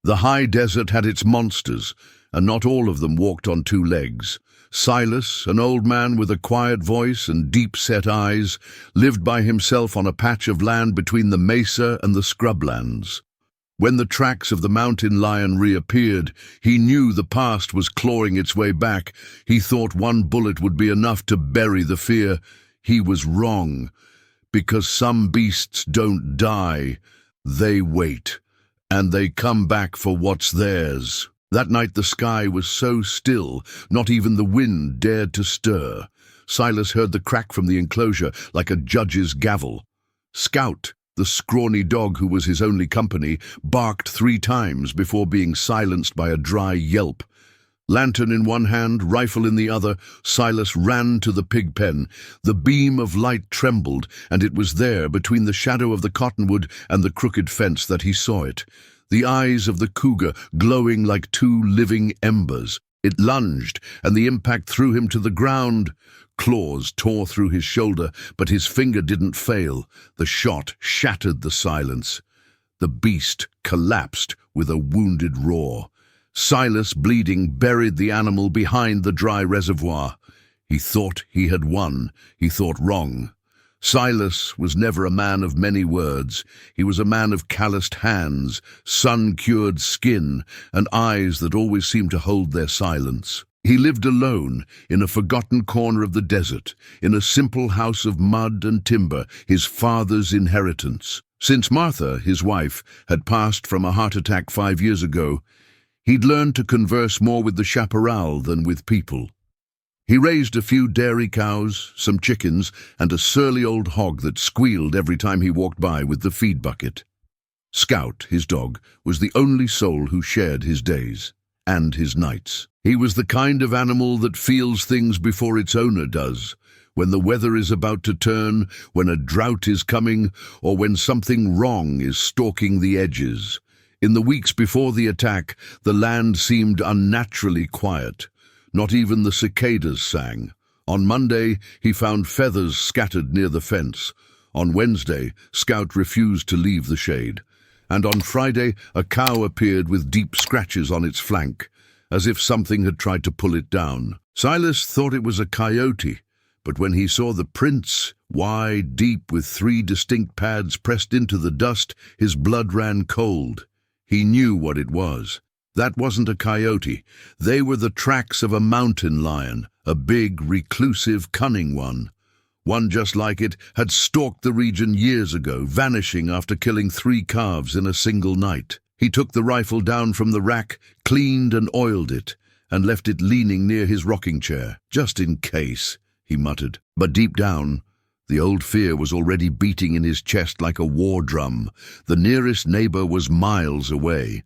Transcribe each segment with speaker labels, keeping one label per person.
Speaker 1: The high desert had its monsters, and not all of them walked on two legs. Silas, an old man with a quiet voice and deep-set eyes, lived by himself on a patch of land between the mesa and the scrublands. When the tracks of the mountain lion reappeared, he knew the past was clawing its way back. He thought one bullet would be enough to bury the fear. He was wrong, because some beasts don't die. They wait, and they come back for what's theirs. That night the sky was so still, not even the wind dared to stir. Silas heard the crack from the enclosure like a judge's gavel. Scout, the scrawny dog who was his only company, barked 3 times before being silenced by a dry yelp. Lantern in one hand, rifle in the other, Silas ran to the pig pen. The beam of light trembled, and it was there, between the shadow of the cottonwood and the crooked fence, that he saw it. The eyes of the cougar glowing like 2 living embers. It lunged, and the impact threw him to the ground. Claws tore through his shoulder, but his finger didn't fail. The shot shattered the silence. The beast collapsed with a wounded roar. Silas, bleeding, buried the animal behind the dry reservoir. He thought he had won. He thought wrong. Silas was never a man of many words. He was a man of calloused hands, sun-cured skin, and eyes that always seemed to hold their silence. He lived alone in a forgotten corner of the desert, in a simple house of mud and timber, his father's inheritance. Since Martha, his wife, had passed from a heart attack 5 years ago, he'd learned to converse more with the chaparral than with people. He raised a few dairy cows, some chickens, and a surly old hog that squealed every time he walked by with the feed bucket. Scout, his dog, was the only soul who shared his days and his nights. He was the kind of animal that feels things before its owner does, when the weather is about to turn, when a drought is coming, or when something wrong is stalking the edges. In the weeks before the attack, the land seemed unnaturally quiet. Not even the cicadas sang. On Monday, he found feathers scattered near the fence. On Wednesday, Scout refused to leave the shade. And on Friday, a cow appeared with deep scratches on its flank, as if something had tried to pull it down. Silas thought it was a coyote, but when he saw the prints, wide, deep, with 3 distinct pads pressed into the dust, his blood ran cold. He knew what it was. That wasn't a coyote. They were the tracks of a mountain lion, a big, reclusive, cunning one. One just like it had stalked the region years ago, vanishing after killing 3 calves in a single night. He took the rifle down from the rack, cleaned and oiled it, and left it leaning near his rocking chair. Just in case, he muttered. But deep down, the old fear was already beating in his chest like a war drum. The nearest neighbor was miles away.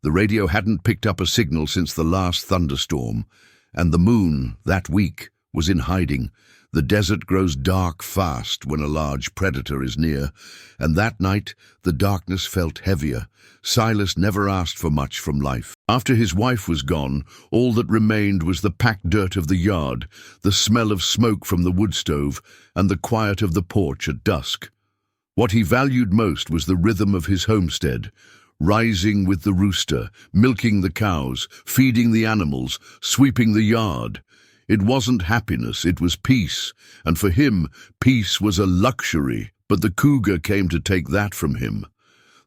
Speaker 1: The radio hadn't picked up a signal since the last thunderstorm, and the moon, that week, was in hiding. The desert grows dark fast when a large predator is near, and that night the darkness felt heavier. Silas never asked for much from life. After his wife was gone, all that remained was the packed dirt of the yard, the smell of smoke from the wood stove, and the quiet of the porch at dusk. What he valued most was the rhythm of his homestead, rising with the rooster, milking the cows, feeding the animals, sweeping the yard. It wasn't happiness, it was peace, and for him, peace was a luxury, but the cougar came to take that from him.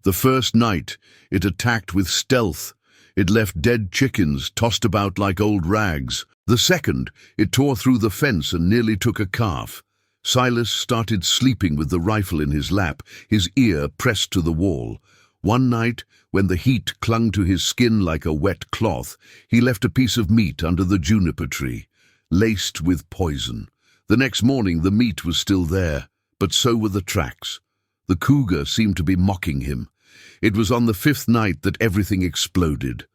Speaker 1: The first night, it attacked with stealth. It left dead chickens tossed about like old rags. The second, it tore through the fence and nearly took a calf. Silas started sleeping with the rifle in his lap, his ear pressed to the wall. One night, when the heat clung to his skin like a wet cloth, he left a piece of meat under the juniper tree, laced with poison. The next morning the meat was still there, but so were the tracks. The cougar seemed to be mocking him. It was on the 5th night that everything exploded.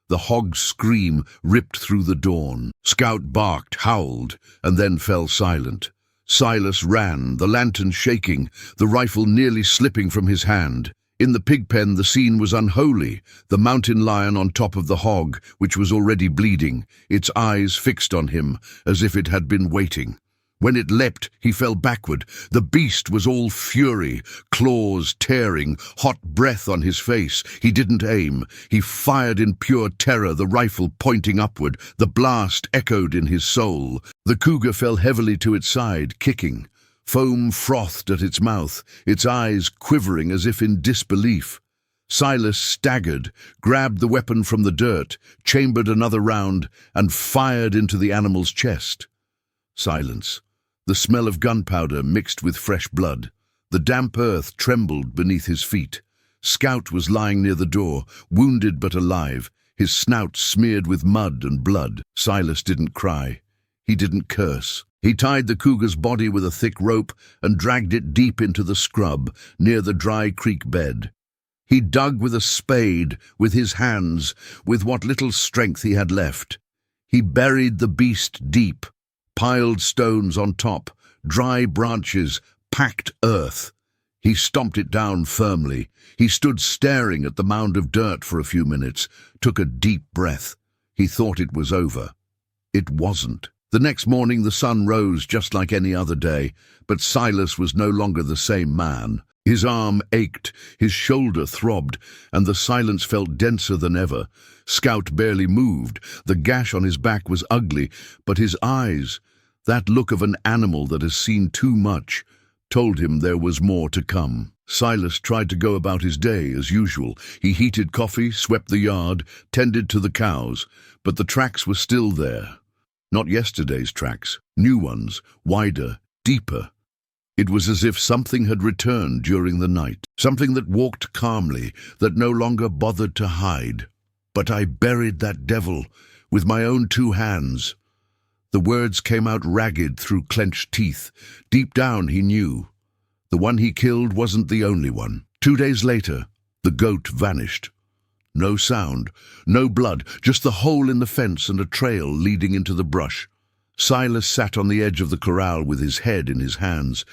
Speaker 1: The hog's scream ripped through the dawn. Scout barked, howled, and then fell silent. Silas ran, the lantern shaking, the rifle nearly slipping from his hand. In the pig pen the scene was unholy, the mountain lion on top of the hog, which was already bleeding, its eyes fixed on him, as if it had been waiting. When it leapt, he fell backward. The beast was all fury, claws tearing, hot breath on his face. He didn't aim. He fired in pure terror, the rifle pointing upward. The blast echoed in his soul. The cougar fell heavily to its side, kicking. Foam frothed at its mouth, its eyes quivering as if in disbelief. Silas staggered, grabbed the weapon from the dirt, chambered another round, and fired into the animal's chest. Silence. The smell of gunpowder mixed with fresh blood. The damp earth trembled beneath his feet. Scout was lying near the door, wounded but alive, his snout smeared with mud and blood. Silas didn't cry. He didn't curse. He tied the cougar's body with a thick rope and dragged it deep into the scrub near the dry creek bed. He dug with a spade, with his hands, with what little strength he had left. He buried the beast deep, piled stones on top, dry branches, packed earth. He stomped it down firmly. He stood staring at the mound of dirt for a few minutes, took a deep breath. He thought it was over. It wasn't. The next morning the sun rose just like any other day, but Silas was no longer the same man. His arm ached, his shoulder throbbed, and the silence felt denser than ever. Scout barely moved. The gash on his back was ugly, but his eyes, that look of an animal that has seen too much, told him there was more to come. Silas tried to go about his day as usual. He heated coffee, swept the yard, tended to the cows, but the tracks were still there. Not yesterday's tracks, new ones, wider, deeper. It was as if something had returned during the night, something that walked calmly, that no longer bothered to hide. But I buried that devil with my own 2 hands. The words came out ragged through clenched teeth. Deep down he knew. The one he killed wasn't the only one. 2 days later, the goat vanished. No sound, no blood, just the hole in the fence and a trail leading into the brush. Silas sat on the edge of the corral with his head in his hands.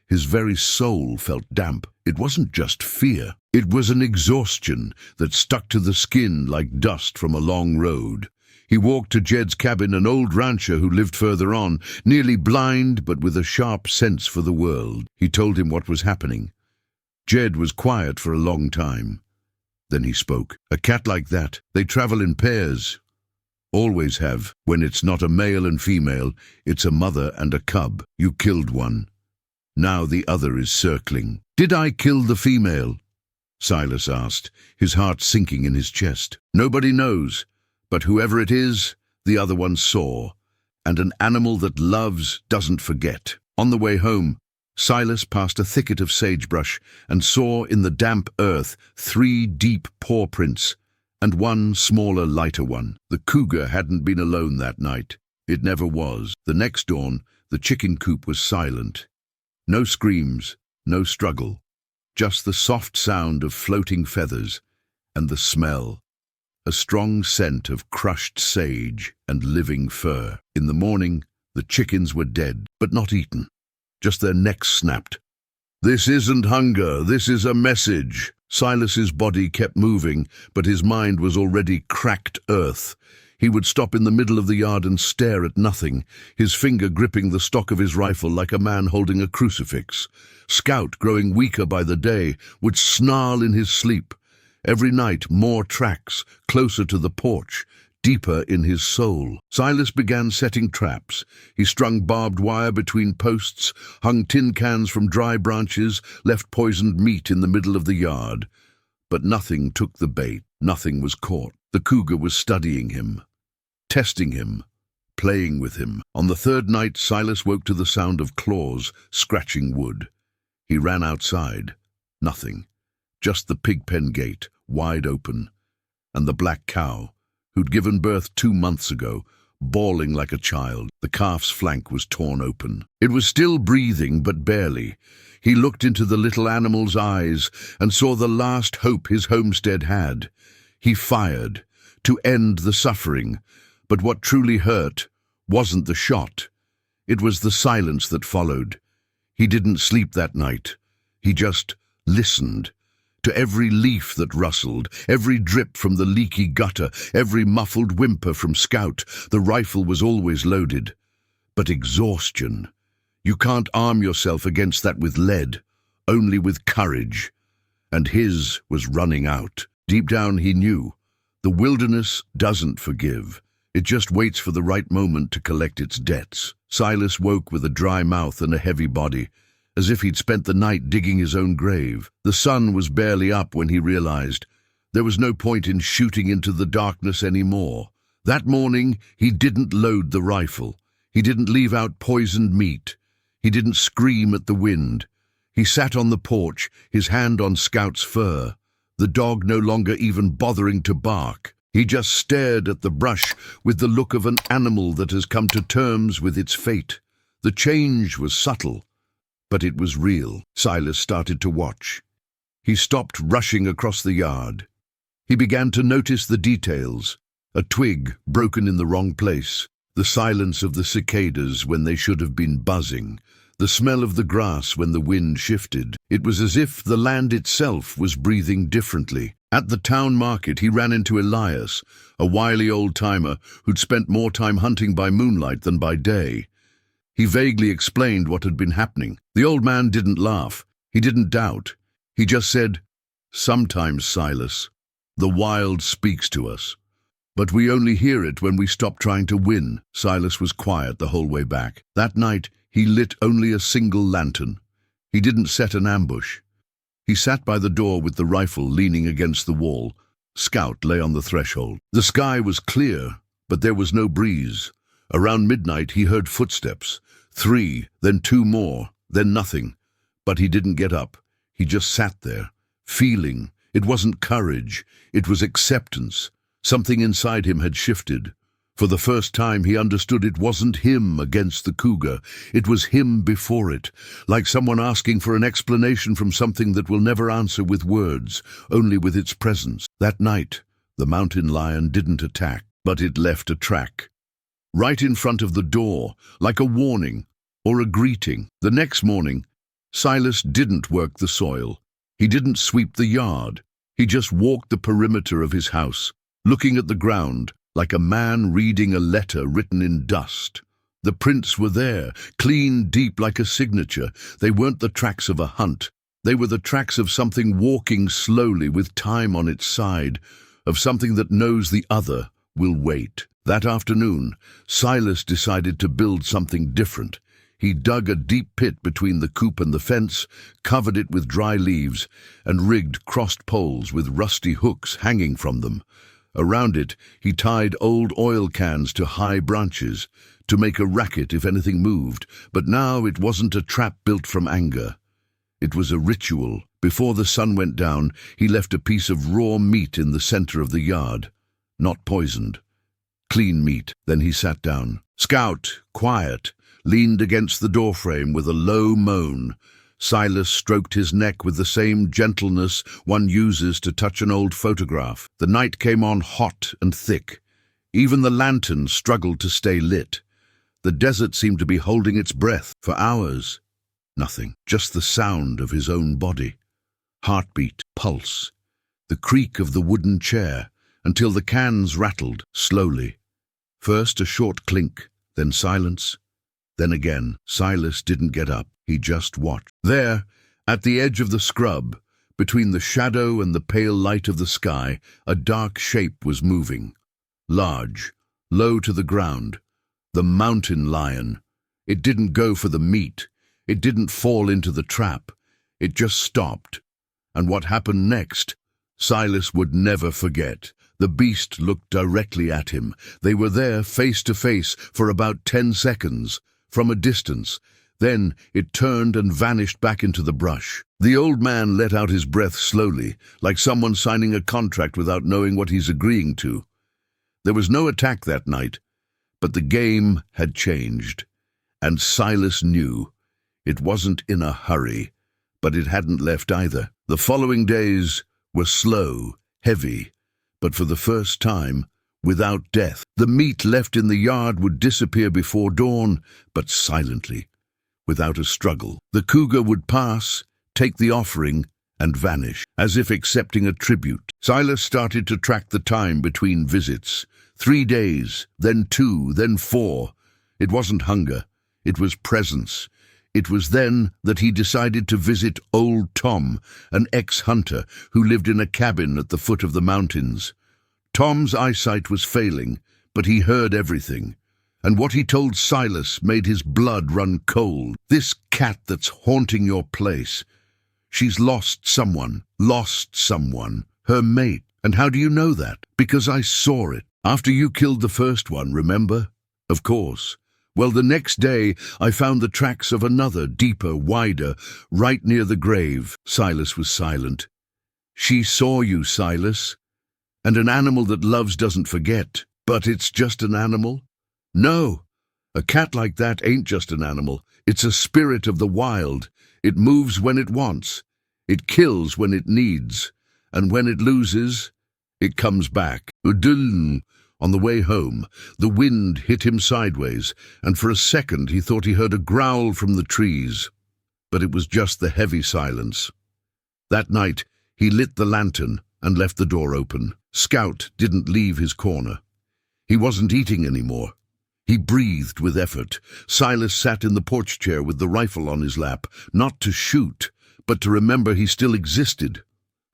Speaker 1: His very soul felt damp. It wasn't just fear. It was an exhaustion that stuck to the skin like dust from a long road. He walked to Jed's cabin, an old rancher who lived further on, nearly blind but with a sharp sense for the world. He told him what was happening. Jed was quiet for a long time. Then he spoke. A cat like that, they travel in pairs. Always have. When it's not a male and female, it's a mother and a cub. You killed one. Now the other is circling. Did I kill the female? Silas asked, his heart sinking in his chest. Nobody knows, but whoever it is, the other one saw. And an animal that loves doesn't forget. On the way home, Silas passed a thicket of sagebrush and saw in the damp earth 3 deep paw prints and 1 smaller, lighter one. The cougar hadn't been alone that night. It never was. The next dawn, the chicken coop was silent. No screams, no struggle, just the soft sound of floating feathers and the smell, a strong scent of crushed sage and living fur. In the morning, the chickens were dead, but not eaten. Just their necks snapped. This isn't hunger, this is a message. Silas's body kept moving, but his mind was already cracked earth. He would stop in the middle of the yard and stare at nothing, his finger gripping the stock of his rifle like a man holding a crucifix. Scout, growing weaker by the day, would snarl in his sleep. Every night more tracks, closer to the porch, deeper in his soul. Silas began setting traps. He strung barbed wire between posts, hung tin cans from dry branches, left poisoned meat in the middle of the yard. But nothing took the bait. Nothing was caught. The cougar was studying him, testing him, playing with him. On the 3rd night, Silas woke to the sound of claws scratching wood. He ran outside. Nothing. Just the pig pen gate, wide open, and the black cow, who'd given birth 2 months ago, bawling like a child. The calf's flank was torn open. It was still breathing, but barely. He looked into the little animal's eyes and saw the last hope his homestead had. He fired, to end the suffering, but what truly hurt wasn't the shot. It was the silence that followed. He didn't sleep that night. He just listened. To every leaf that rustled, every drip from the leaky gutter, every muffled whimper from Scout. The rifle was always loaded. But exhaustion, You can't arm yourself against that with lead, only with courage. And his was running out. Deep down he knew, the wilderness doesn't forgive. It just waits for the right moment to collect its debts. Silas woke with a dry mouth and a heavy body, as if he'd spent the night digging his own grave. The sun was barely up when he realized there was no point in shooting into the darkness anymore. That morning, he didn't load the rifle. He didn't leave out poisoned meat. He didn't scream at the wind. He sat on the porch, his hand on Scout's fur, the dog no longer even bothering to bark. He just stared at the brush with the look of an animal that has come to terms with its fate. The change was subtle, but it was real. Silas started to watch. He stopped rushing across the yard. He began to notice the details. A twig broken in the wrong place, the silence of the cicadas when they should have been buzzing, the smell of the grass when the wind shifted. It was as if the land itself was breathing differently. At the town market, he ran into Elias, a wily old-timer who'd spent more time hunting by moonlight than by day. He vaguely explained what had been happening. The old man didn't laugh. He didn't doubt. He just said, "Sometimes, Silas, the wild speaks to us. But we only hear it when we stop trying to win." Silas was quiet the whole way back. That night, he lit only a single lantern. He didn't set an ambush. He sat by the door with the rifle leaning against the wall. Scout lay on the threshold. The sky was clear, but there was no breeze. Around midnight, he heard footsteps. 3, then 2 more, then nothing. But he didn't get up. He just sat there, feeling. It wasn't courage, it was acceptance. Something inside him had shifted. For the first time, he understood it wasn't him against the cougar. It was him before it, like someone asking for an explanation from something that will never answer with words, only with its presence. That night, the mountain lion didn't attack, but it left a track. Right in front of the door, like a warning or a greeting. The next morning, Silas didn't work the soil. He didn't sweep the yard. He just walked the perimeter of his house, looking at the ground, like a man reading a letter written in dust. The prints were there, clean, deep like a signature. They weren't the tracks of a hunt. They were the tracks of something walking slowly with time on its side, of something that knows the other will wait. That afternoon, Silas decided to build something different. He dug a deep pit between the coop and the fence, covered it with dry leaves, and rigged crossed poles with rusty hooks hanging from them. Around it, he tied old oil cans to high branches to make a racket if anything moved, but now it wasn't a trap built from anger. It was a ritual. Before the sun went down, he left a piece of raw meat in the center of the yard, not poisoned. Clean meat. Then he sat down. Scout, quiet, leaned against the doorframe with a low moan. Silas stroked his neck with the same gentleness one uses to touch an old photograph. The night came on hot and thick. Even the lantern struggled to stay lit. The desert seemed to be holding its breath for hours. Nothing, just the sound of his own body. Heartbeat, pulse, the creak of the wooden chair, until the cans rattled, slowly. First a short clink, then silence. Then again, Silas didn't get up. He just watched. There, at the edge of the scrub, between the shadow and the pale light of the sky, a dark shape was moving. Large, low to the ground. The mountain lion. It didn't go for the meat. It didn't fall into the trap. It just stopped. And what happened next, Silas would never forget. The beast looked directly at him. They were there face to face for about 10 seconds, from a distance. Then it turned and vanished back into the brush. The old man let out his breath slowly, like someone signing a contract without knowing what he's agreeing to. There was no attack that night, but the game had changed. And Silas knew. It wasn't in a hurry, but it hadn't left either. The following days were slow, heavy, but for the first time, without death. The meat left in the yard would disappear before dawn, but silently. Without a struggle. The cougar would pass, take the offering, and vanish, as if accepting a tribute. Silas started to track the time between visits. 3 days, then 2, then 4. It wasn't hunger. It was presence. It was then that he decided to visit Old Tom, an ex-hunter who lived in a cabin at the foot of the mountains. Tom's eyesight was failing, but he heard everything. And what he told Silas made his blood run cold. This cat that's haunting your place. She's lost someone, her mate. And how do you know that? Because I saw it. After you killed the first one, remember? Of course. Well, the next day, I found the tracks of another, deeper, wider, right near the grave. Silas was silent. She saw you, Silas. And an animal that loves doesn't forget. But it's just an animal? No. A cat like that ain't just an animal. It's a spirit of the wild. It moves when it wants. It kills when it needs. And when it loses, it comes back. On the way home, the wind hit him sideways, and for a second he thought he heard a growl from the trees. But it was just the heavy silence. That night, he lit the lantern and left the door open. Scout didn't leave his corner. He wasn't eating anymore. He breathed with effort. Silas sat in the porch chair with the rifle on his lap, not to shoot, but to remember he still existed.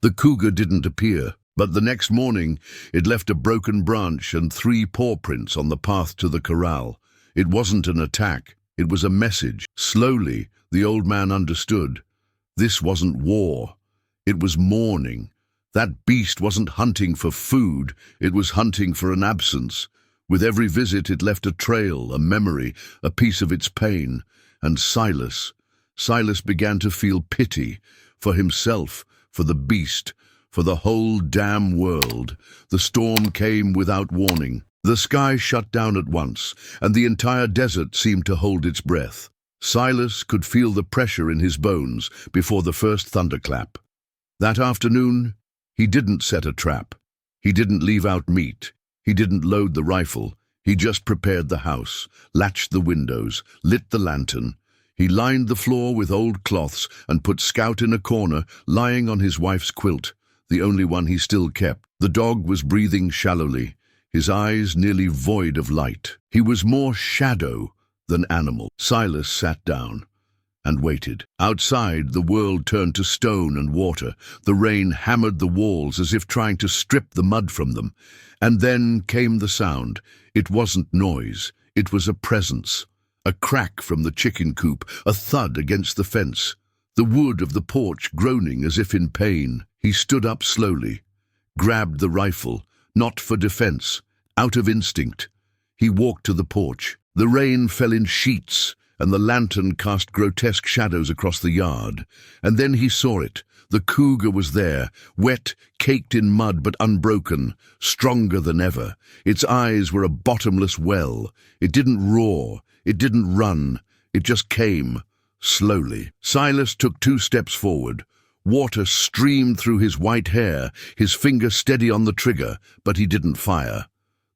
Speaker 1: The cougar didn't appear. But the next morning, it left a broken branch and 3 paw prints on the path to the corral. It wasn't an attack. It was a message. Slowly, the old man understood. This wasn't war. It was mourning. That beast wasn't hunting for food. It was hunting for an absence. With every visit, it left a trail, a memory, a piece of its pain. And Silas began to feel pity for himself, for the beast, for the whole damn world. The storm came without warning. The sky shut down at once, and the entire desert seemed to hold its breath. Silas could feel the pressure in his bones before the first thunderclap. That afternoon, he didn't set a trap. He didn't leave out meat. He didn't load the rifle. He just prepared the house, latched the windows, lit the lantern. He lined the floor with old cloths and put Scout in a corner, lying on his wife's quilt, the only one he still kept. The dog was breathing shallowly, his eyes nearly void of light. He was more shadow than animal. Silas sat down and waited. Outside, the world turned to stone and water. The rain hammered the walls as if trying to strip the mud from them. And then came the sound. It wasn't noise. It was a presence. A crack from the chicken coop, a thud against the fence. The wood of the porch groaning as if in pain. He stood up slowly, grabbed the rifle, not for defense, out of instinct. He walked to the porch. The rain fell in sheets, and the lantern cast grotesque shadows across the yard. And then he saw it. The cougar was there, wet, caked in mud but unbroken, stronger than ever. Its eyes were a bottomless well. It didn't roar. It didn't run. It just came, slowly. Silas took 2 steps forward. Water streamed through his white hair, his finger steady on the trigger, but he didn't fire.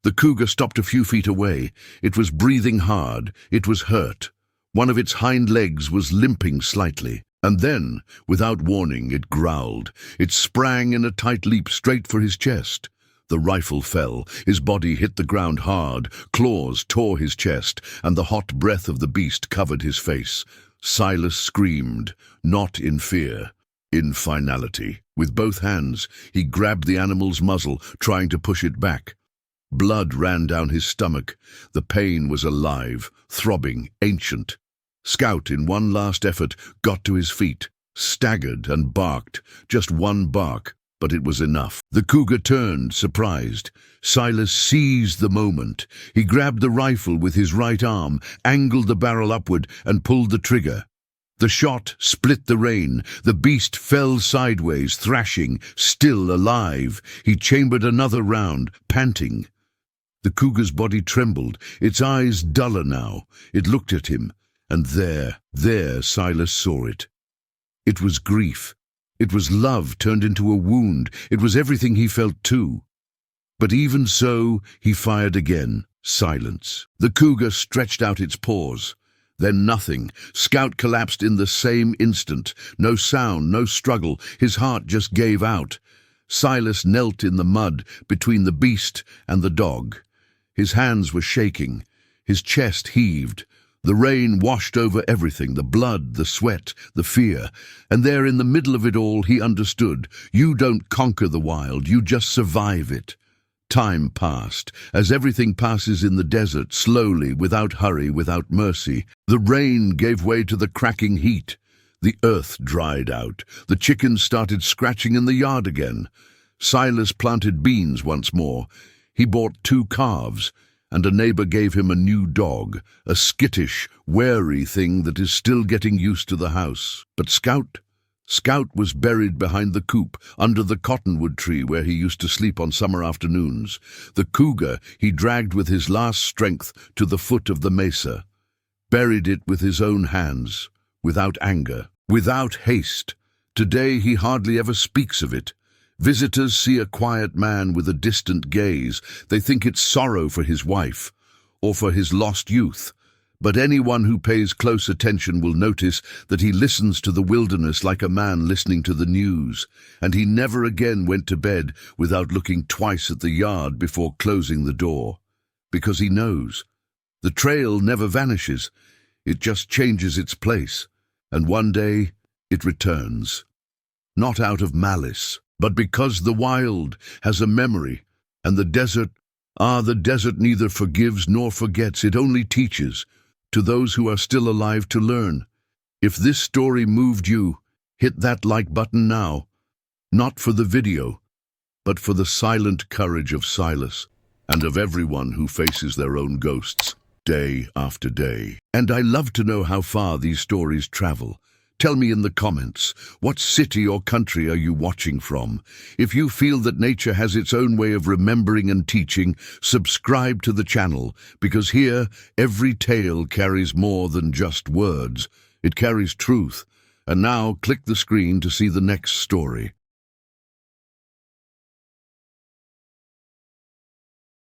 Speaker 1: The cougar stopped a few feet away. It was breathing hard. It was hurt. One of its hind legs was limping slightly. And then, without warning, it growled. It sprang in a tight leap straight for his chest. The rifle fell. His body hit the ground hard. Claws tore his chest, and the hot breath of the beast covered his face. Silas screamed, not in fear, in finality. With both hands, he grabbed the animal's muzzle, trying to push it back. Blood ran down his stomach. The pain was alive, throbbing, ancient. Scout, in one last effort, got to his feet, staggered and barked. Just one bark, but it was enough. The cougar turned, surprised. Silas seized the moment. He grabbed the rifle with his right arm, angled the barrel upward, and pulled the trigger. The shot split the rain. The beast fell sideways, thrashing, still alive. He chambered another round, panting. The cougar's body trembled, its eyes duller now. It looked at him, and there Silas saw it. It was grief. It was love turned into a wound. It was everything he felt too. But even so, he fired again. Silence. The cougar stretched out its paws. Then nothing. Scout collapsed in the same instant. No sound, no struggle. His heart just gave out. Silas knelt in the mud between the beast and the dog. His hands were shaking. His chest heaved. The rain washed over everything, the blood, the sweat, the fear. And there in the middle of it all, he understood. You don't conquer the wild, you just survive it. Time passed, as everything passes in the desert, slowly, without hurry, without mercy. The rain gave way to the cracking heat. The earth dried out. The chickens started scratching in the yard again. Silas planted beans once more. He bought 2 calves, and a neighbor gave him a new dog, a skittish, wary thing that is still getting used to the house. But Scout was buried behind the coop, under the cottonwood tree where he used to sleep on summer afternoons. The cougar he dragged with his last strength to the foot of the mesa, buried it with his own hands, without anger, without haste. Today he hardly ever speaks of it. Visitors see a quiet man with a distant gaze. They think it's sorrow for his wife, or for his lost youth. But anyone who pays close attention will notice that he listens to the wilderness like a man listening to the news, and he never again went to bed without looking twice at the yard before closing the door. Because he knows. The trail never vanishes, it just changes its place, and one day it returns. Not out of malice, but because the wild has a memory, and the desert neither forgives nor forgets, it only teaches. To those who are still alive to learn. If this story moved you, hit that like button now. Not for the video, but for the silent courage of Silas and of everyone who faces their own ghosts day after day. And I love to know how far these stories travel. Tell me in the comments, what city or country are you watching from? If you feel that nature has its own way of remembering and teaching, subscribe to the channel, because here, every tale carries more than just words. It carries truth. And now, click the screen to see the next story.